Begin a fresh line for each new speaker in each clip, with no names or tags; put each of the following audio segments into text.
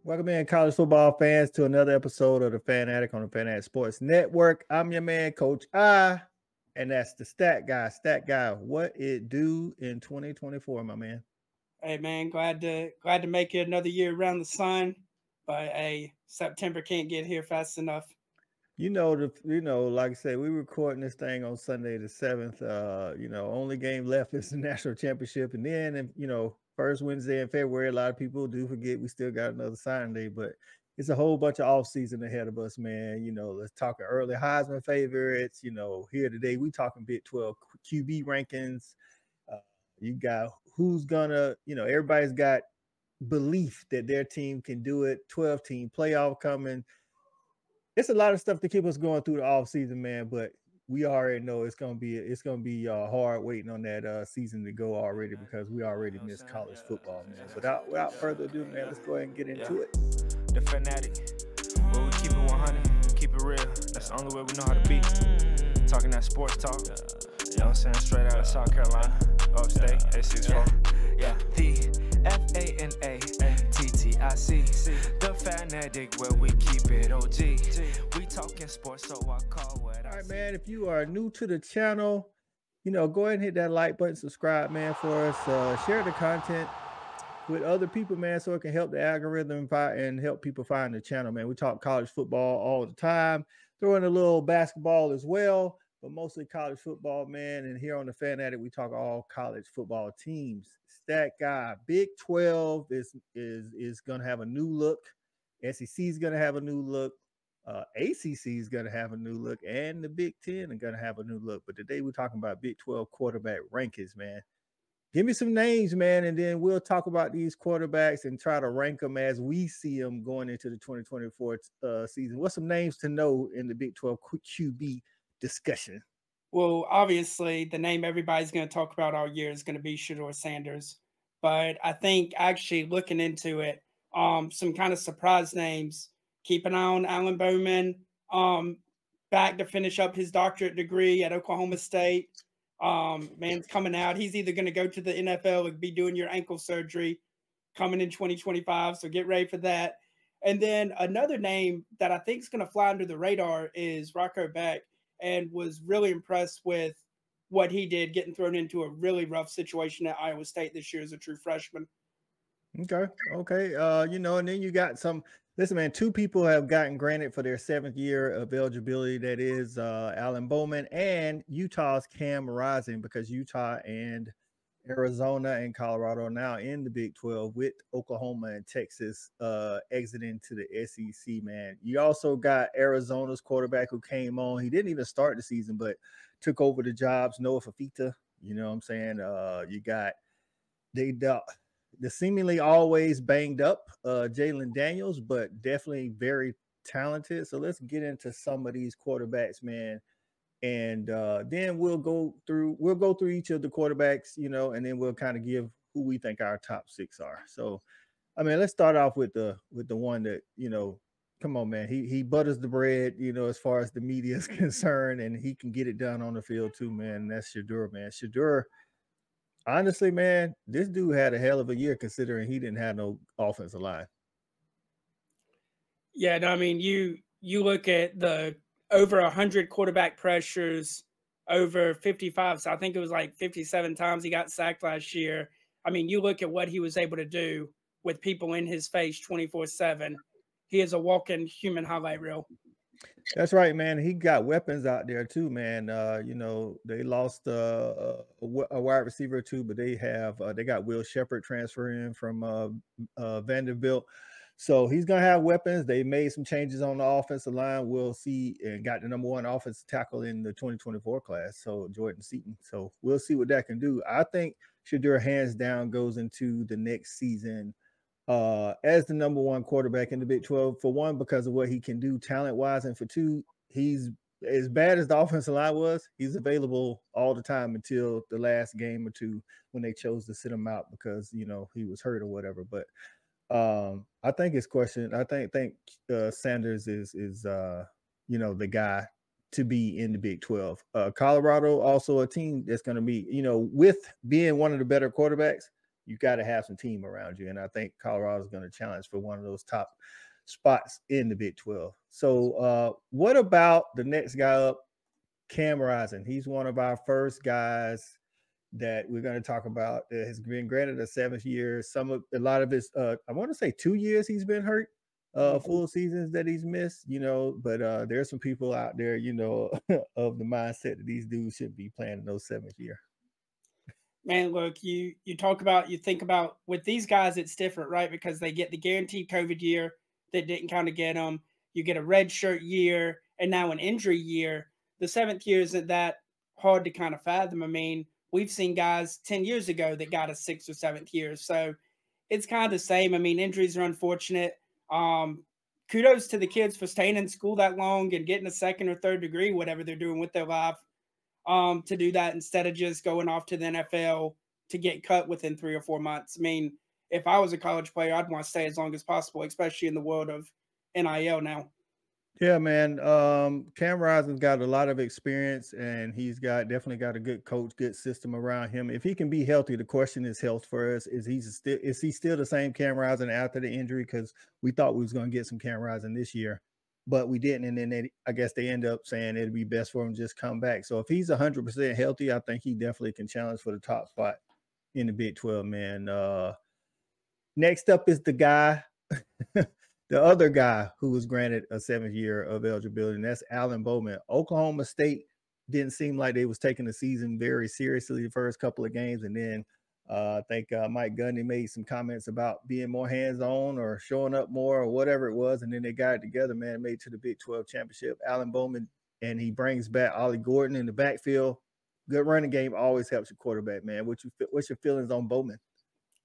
Welcome in, college football fans, to another episode of the Fan Addict on the Fan Addict Sports Network. I'm your man, Coach I, and that's the Stat Guy. Stat Guy, what it do in 2024, my man?
Hey man, glad to make it another year around the sun, but hey, September can't get here fast enough.
Like I said, we recording this thing on Sunday the 7th. Only game left is the national championship, and then first Wednesday in February. A lot of people do forget we still got another signing day, but it's a whole bunch of off season ahead of us, man. Let's talk early Heisman favorites. Here today we talking Big 12 QB rankings. You got who's gonna, everybody's got belief that their team can do it. 12-team playoff coming. It's a lot of stuff to keep us going through the off season, man. But we already know it's gonna be hard waiting on that season to go already, because we already missed college football, man. Without further ado, man, let's go ahead and get into it.
The Fanatic, where we keep it 100, keep it real. That's the only way we know how to be. Talking that sports talk, you know what I'm saying? Straight out of South Carolina, upstate, A64. Yeah, the FANATTIC, the Fanatic, where we keep it OG. We talking sports, so I call what I
All right, man, if you are new to the channel, go ahead and hit that like button, subscribe, man, for us. Share the content with other people, man, so it can help the algorithm and help people find the channel, man. We talk college football all the time, throw in a little basketball as well, but mostly college football, man. And here on the Fan Addict, we talk all college football teams. Stat Guy, Big 12 is going to have a new look. SEC is going to have a new look. ACC is going to have a new look, and the Big 10 are going to have a new look. But today we're talking about Big 12 quarterback rankings, man. Give me some names, man, and then we'll talk about these quarterbacks and try to rank them as we see them going into the 2024 season. What's some names to know in the Big 12 QB discussion?
Well, obviously, the name everybody's going to talk about all year is going to be Shedeur Sanders. But I think actually looking into it, some kind of surprise names. Keep an eye on Alan Bowman, back to finish up his doctorate degree at Oklahoma State. Man's coming out. He's either going to go to the NFL or be doing your ankle surgery coming in 2025. So get ready for that. And then another name that I think is going to fly under the radar is Rocco Becht, and was really impressed with what he did, getting thrown into a really rough situation at Iowa State this year as a true freshman.
Okay. And then you got some. Listen, man, two people have gotten granted for their 7th year of eligibility. That is Alan Bowman and Utah's Cam Rising, because Utah and Arizona and Colorado are now in the Big 12, with Oklahoma and Texas exiting to the SEC, man. You also got Arizona's quarterback who came on. He didn't even start the season, but took over the jobs, Noah Fifita. You know what I'm saying? You got the seemingly always banged up Jaylon Daniels, but definitely very talented. So let's get into some of these quarterbacks, man. And then we'll go through each of the quarterbacks, and then we'll kind of give who we think our top 6 are. So, I mean, let's start off with the one that, come on, man. He butters the bread, as far as the media is concerned, and he can get it done on the field too, man. And that's Shedeur, man. Shedeur, honestly, man, this dude had a hell of a year considering he didn't have no offensive line.
Yeah, no, I mean, you look at the over 100 quarterback pressures, over 55. So I think it was like 57 times he got sacked last year. I mean, you look at what he was able to do with people in his face 24/7. He is a walking human highlight reel.
That's right, man. He got weapons out there too, man. They lost a wide receiver too, but they got Will Shepherd transferring from Vanderbilt. So he's going to have weapons. They made some changes on the offensive line. We'll see, and got the number 1 offensive tackle in the 2024 class, so Jordan Seaton. So we'll see what that can do. I think Shedeur hands down goes into the next season as the number 1 quarterback in the Big 12, for one, because of what he can do talent-wise, and for two, he's as bad as the offensive line was, he's available all the time until the last game or two when they chose to sit him out because, he was hurt or whatever. But I think his question, I think Sanders is the guy to be in the Big 12. Colorado, also a team that's going to be, with being one of the better quarterbacks, you got to have some team around you. And I think Colorado's going to challenge for one of those top spots in the Big 12. So what about the next guy up, Cam Rising? He's one of our first guys that we're going to talk about that has been granted a 7th year. A lot of his, I want to say 2 years he's been hurt, full seasons that he's missed, you know, but there's some people out there, you know, of the mindset that these dudes should be playing in those 7th year.
Man, look, you think about with these guys, it's different, right? Because they get the guaranteed COVID year that didn't kind of get them. You get a red shirt year and now an injury year. The 7th year isn't that hard to kind of fathom. I mean, we've seen guys 10 years ago that got a 6th or 7th year. So it's kind of the same. I mean, injuries are unfortunate. Kudos to the kids for staying in school that long and getting a 2nd or 3rd degree, whatever they're doing with their life, to do that instead of just going off to the NFL to get cut within 3 or 4 months. I mean, if I was a college player, I'd want to stay as long as possible, especially in the world of NIL now.
Yeah, man. Cam Rising's got a lot of experience, and he's definitely got a good coach, good system around him. If he can be healthy, the question is health for us. Is he still the same Cam Rising after the injury? Because we thought we was going to get some Cam Rising this year, but we didn't. And then I guess they end up saying it'd be best for him to just come back. So if he's 100% healthy, I think he definitely can challenge for the top spot in the Big 12, man. Next up is the guy. The other guy who was granted a 7th year of eligibility, and that's Alan Bowman. Oklahoma State didn't seem like they was taking the season very seriously the first couple of games, and then I think Mike Gundy made some comments about being more hands-on or showing up more or whatever it was, and then they got it together, man, made it to the Big 12 championship. Alan Bowman, and he brings back Ollie Gordon in the backfield. Good running game always helps your quarterback, man. What's your feelings on Bowman?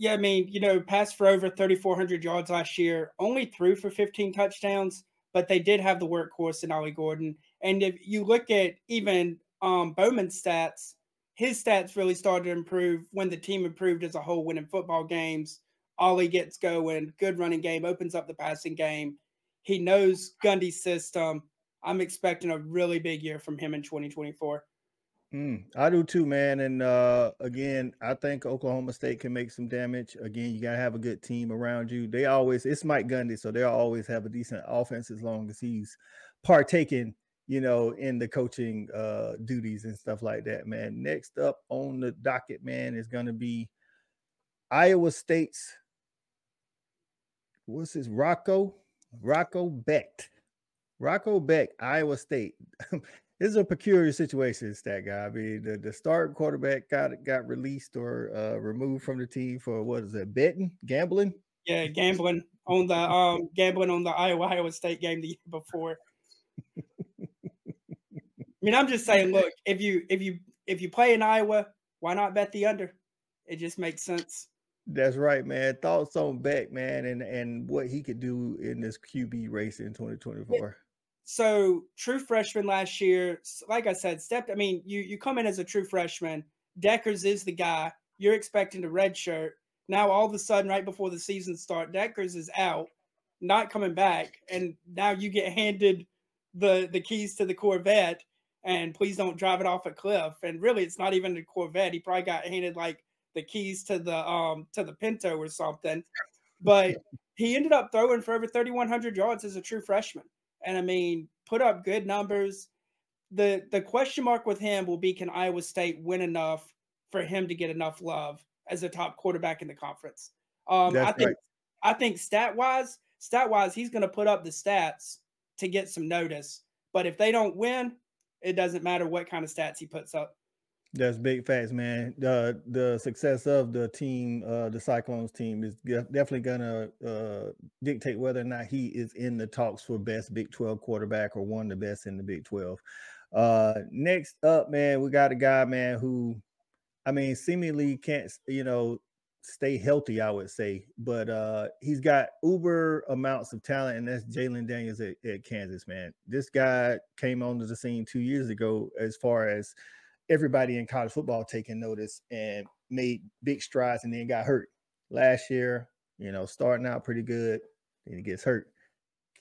Yeah, I mean, you know, passed for over 3,400 yards last year, only threw for 15 touchdowns, but they did have the workhorse in Ollie Gordon. And if you look at even Bowman's stats, his stats really started to improve when the team improved as a whole, winning football games. Ollie gets going, good running game, opens up the passing game. He knows Gundy's system. I'm expecting a really big year from him in 2024.
I do too, man. And again, I think Oklahoma State can make some damage. Again, you gotta have a good team around you. It's Mike Gundy, so they'll always have a decent offense as long as he's partaking, you know, in the coaching duties and stuff like that, man. Next up on the docket, man, is gonna be Iowa State's Rocco Becht. Rocco Becht, Iowa State. This is a peculiar situation, stat guy. I mean, the starting quarterback got released or removed from the team for what is it, gambling?
Yeah, gambling on the Iowa State game the year before. I mean, I'm just saying, look, if you play in Iowa, why not bet the under? It just makes sense.
That's right, man. Thoughts on Becht, man, and what he could do in this QB race in 2024.
So true freshman last year, like I said, you come in as a true freshman. Deckers is the guy. You're expecting a red shirt. Now, all of a sudden, right before the season starts, Deckers is out, not coming back. And now you get handed the keys to the Corvette, and please don't drive it off a cliff. And really, it's not even the Corvette. He probably got handed like the keys to the Pinto or something. But he ended up throwing for over 3,100 yards as a true freshman. And I mean, put up good numbers. The question mark with him will be, can Iowa State win enough for him to get enough love as a top quarterback in the conference? I think stat wise, he's going to put up the stats to get some notice. But if they don't win, it doesn't matter what kind of stats he puts up.
That's big facts, man. The success of the team, the Cyclones team, is definitely going to dictate whether or not he is in the talks for best Big 12 quarterback or one of the best in the Big 12. Next up, man, we got a guy, man, who, I mean, seemingly can't, you know, stay healthy, I would say, but he's got uber amounts of talent, and that's Jaylon Daniels at Kansas, man. This guy came onto the scene 2 years ago as far as everybody in college football taking notice and made big strides, and then got hurt last year, you know, starting out pretty good, then he gets hurt.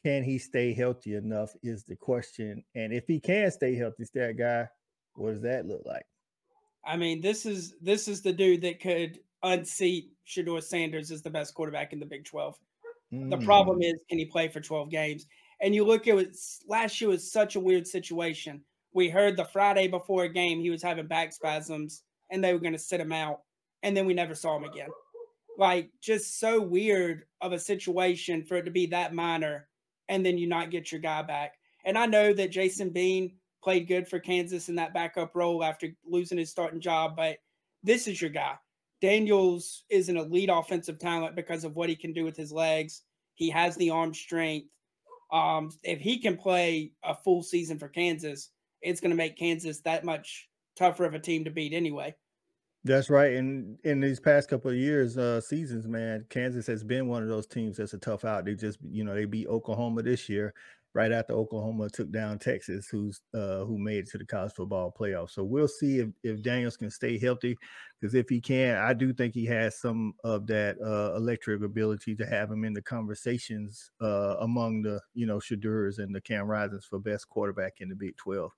Can he stay healthy enough is the question. And if he can stay healthy, stat guy, what does that look like?
I mean, this is the dude that could unseat Shedeur Sanders as the best quarterback in the Big 12. The problem is, can he play for 12 games? And you look at it, last year was such a weird situation. We heard the Friday before a game he was having back spasms and they were going to sit him out. And then we never saw him again. Like, just so weird of a situation for it to be that minor and then you not get your guy back. And I know that Jason Bean played good for Kansas in that backup role after losing his starting job, but this is your guy. Daniels is an elite offensive talent because of what he can do with his legs. He has the arm strength. If he can play a full season for Kansas, it's going to make Kansas that much tougher of a team to beat anyway.
That's right. And in these past couple of years, seasons, man, Kansas has been one of those teams that's a tough out. They just, they beat Oklahoma this year, right after Oklahoma took down Texas, who made it to the college football playoff. So we'll see if Daniels can stay healthy, because if he can, I do think he has some of that electric ability to have him in the conversations among the, Shedeurs and the Cam Risings for best quarterback in the Big 12.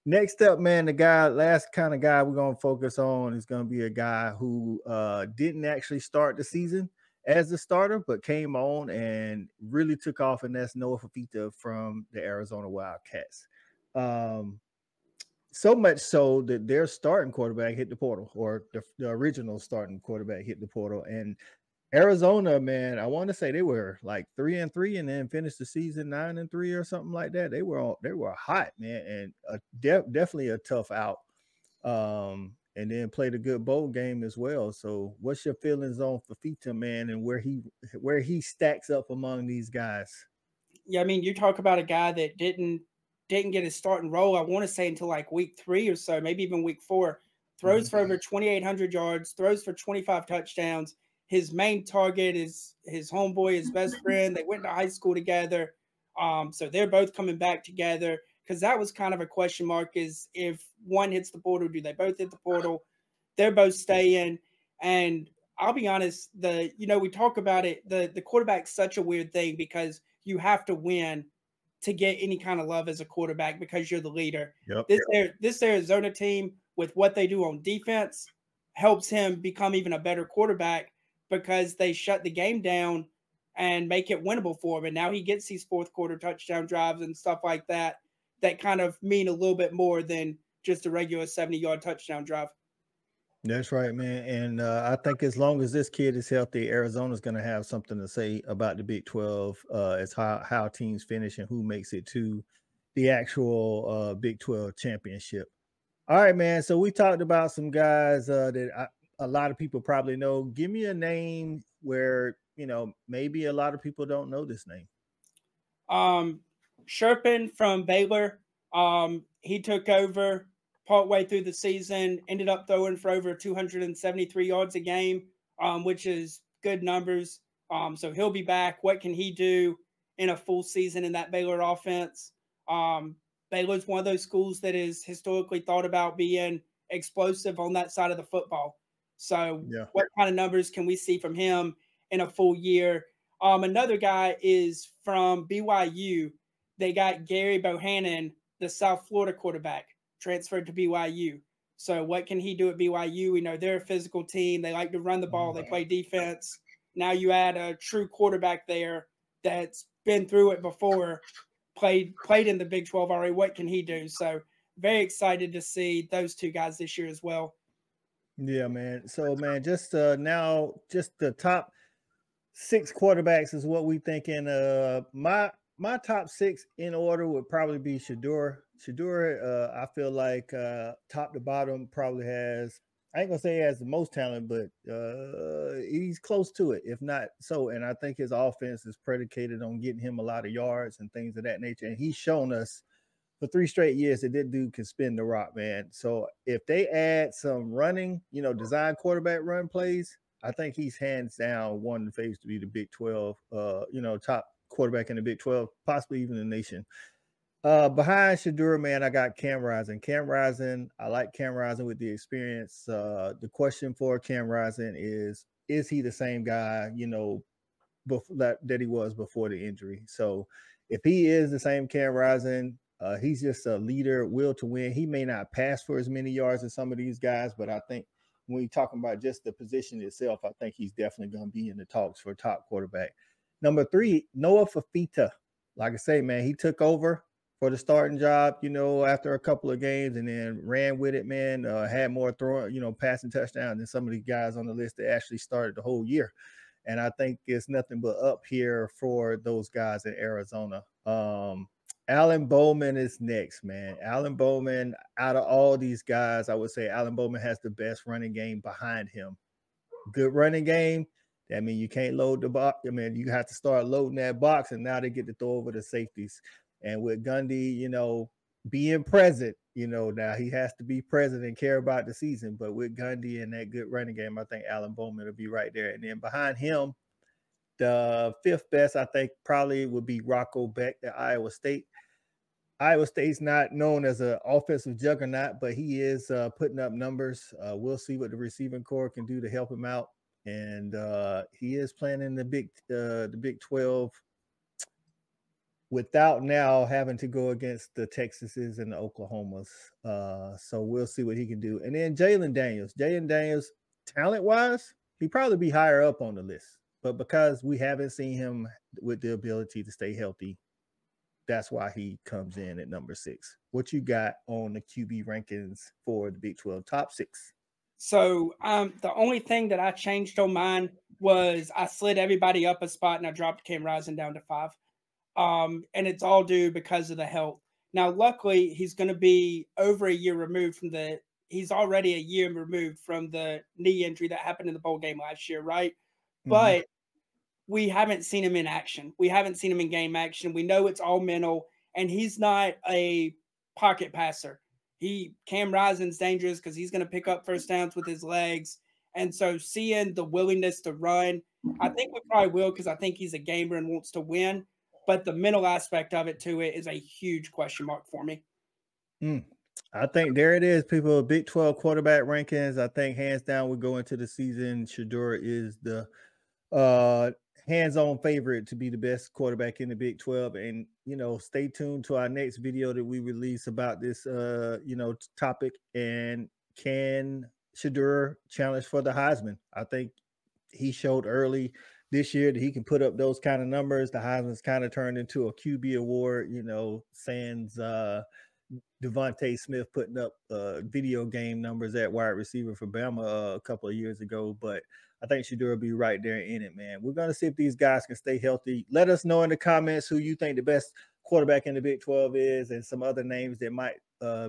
Next up, man, last kind of guy we're going to focus on is going to be a guy who didn't actually start the season as a starter, but came on and really took off, and that's Fifita from the Arizona Wildcats. So much so that their starting quarterback hit the portal, or the original starting quarterback hit the portal. And Arizona, man, I want to say they were like 3-3 and then finished the season 9-3 or something like that. They were hot, man, and definitely a tough out. And then played a good bowl game as well. So what's your feelings on Fifita, man, and where he stacks up among these guys?
Yeah, I mean, you talk about a guy that didn't get his starting role, I want to say, until like week 3 or so, maybe even week 4. Throws for over 2,800 yards, throws for 25 touchdowns. His main target is his homeboy, his best friend. They went to high school together. So they're both coming back together, because that was kind of a question mark, is if one hits the portal, do they both hit the portal? They're both staying. And I'll be honest, we talk about it, the quarterback's such a weird thing, because you have to win to get any kind of love as a quarterback, because you're the leader.
Yep.
This Arizona team, with what they do on defense, helps him become even a better quarterback, because they shut the game down and make it winnable for him. And now he gets these fourth quarter touchdown drives and stuff like that kind of mean a little bit more than just a regular 70-yard touchdown drive.
That's right, man. And I think as long as this kid is healthy, Arizona's going to have something to say about the Big 12 as how teams finish and who makes it to the actual Big 12 championship. All right, man. So we talked about some guys that a lot of people probably know. Give me a name where, maybe a lot of people don't know this name.
Sherpin from Baylor. He took over partway through the season, ended up throwing for over 273 yards a game, which is good numbers. So he'll be back. What can he do in a full season in that Baylor offense? Baylor's one of those schools that is historically thought about being explosive on that side of the football. So What kind of numbers can we see from him in a full year? Another guy is from BYU. They got Gary Bohannon, the South Florida quarterback, transferred to BYU. So what can he do at BYU? We know they're a physical team. They like to run the ball. They play defense. Now you add a true quarterback there that's been through it before, played in the Big 12 already. What can he do? So very excited to see those two guys this year as well.
Yeah, man. So, man, just now, just the top 6 quarterbacks is what we thinking. My top 6 in order would probably be Shedeur. Shedeur, I feel like top to bottom probably has, I ain't gonna say he has the most talent, but he's close to it, if not so. And I think his offense is predicated on getting him a lot of yards and things of that nature. And he's shown us for 3 straight years that that dude can spin the rock, man. So if they add some running, design quarterback run plays, I think he's hands down one of the favorites to be the Big 12, top quarterback in the Big 12, possibly even the nation. Behind Shedeur, man, I got Cam Rising. I like Cam Rising with the experience. The question for Cam Rising is he the same guy, that he was before the injury? So if he is the same Cam Rising, he's just a leader, will to win. He may not pass for as many yards as some of these guys, but I think when you're talking about just the position itself, I think he's definitely going to be in the talks for top quarterback. Number 3, Noah Fifita. Like I say, man, he took over for the starting job, you know, after a couple of games, and then ran with it, man. Had more throwing, you know, passing touchdowns than some of the guys on the list that actually started the whole year. And I think it's nothing but up here for those guys in Arizona. Alan Bowman is next, man. Alan Bowman, out of all these guys, I would say Alan Bowman has the best running game behind him. Good running game. That means you can't load the box. I mean, you have to start loading that box, and now they get to throw over the safeties. And with Gundy, you know, being present, you know, now he has to be present and care about the season. But with Gundy and that good running game, I think Alan Bowman will be right there. And then behind him, the 5th best, I think, probably would be Rocco Becht at Iowa State. Iowa State's not known as an offensive juggernaut, but he is putting up numbers. We'll see what the receiving core can do to help him out. And he is playing in the Big 12 without now having to go against the Texases and the Oklahomas. So we'll see what he can do. And then Jaylon Daniels, talent-wise, he'd probably be higher up on the list. But because we haven't seen him with the ability to stay healthy, that's why he comes in at number 6. What you got on the QB rankings for the Big 12 top 6?
So the only thing that I changed on mine was I slid everybody up a spot and I dropped Cam Rising down to 5. And it's all due because of the health. Now, luckily, he's going to be over a year removed from he's already a year removed from the knee injury that happened in the bowl game last year, right? Mm-hmm. But we haven't seen him in action. We haven't seen him in game action. We know it's all mental, and he's not a pocket passer. Cam Rising's dangerous because he's going to pick up first downs with his legs. And so seeing the willingness to run, I think we probably will because I think he's a gamer and wants to win. But the mental aspect of it to it is a huge question mark for me.
I think there it is, people. Big 12 quarterback rankings. I think hands down we go into the season. Shedeur is the hands-on favorite to be the best quarterback in the Big 12. And, you know, stay tuned to our next video that we release about this, you know, topic. And can Shedeur challenge for the Heisman? I think he showed early this year that he can put up those kind of numbers. The Heisman's kind of turned into a QB award, you know, sans Devontae Smith putting up video game numbers at wide receiver for Bama a couple of years ago. But I think Shedeur will be right there in it, man. We're going to see if these guys can stay healthy. Let us know in the comments who you think the best quarterback in the Big 12 is and some other names that might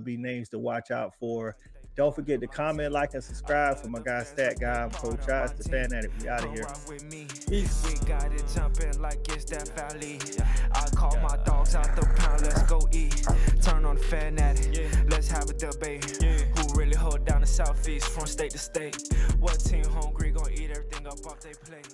be names to watch out for. Don't forget to comment, like, and subscribe. For my guy, Stat Guy, I'm Coach Utes, the Fan Addict. We out of here. Peace. We got it jumping like it's that valley. I call my dogs out the pound. Let's go eat. Turn on the Fan Addict. Let's have a debate. Who really hold down the Southeast from state to state? What team hungry gonna eat everything up off they plate?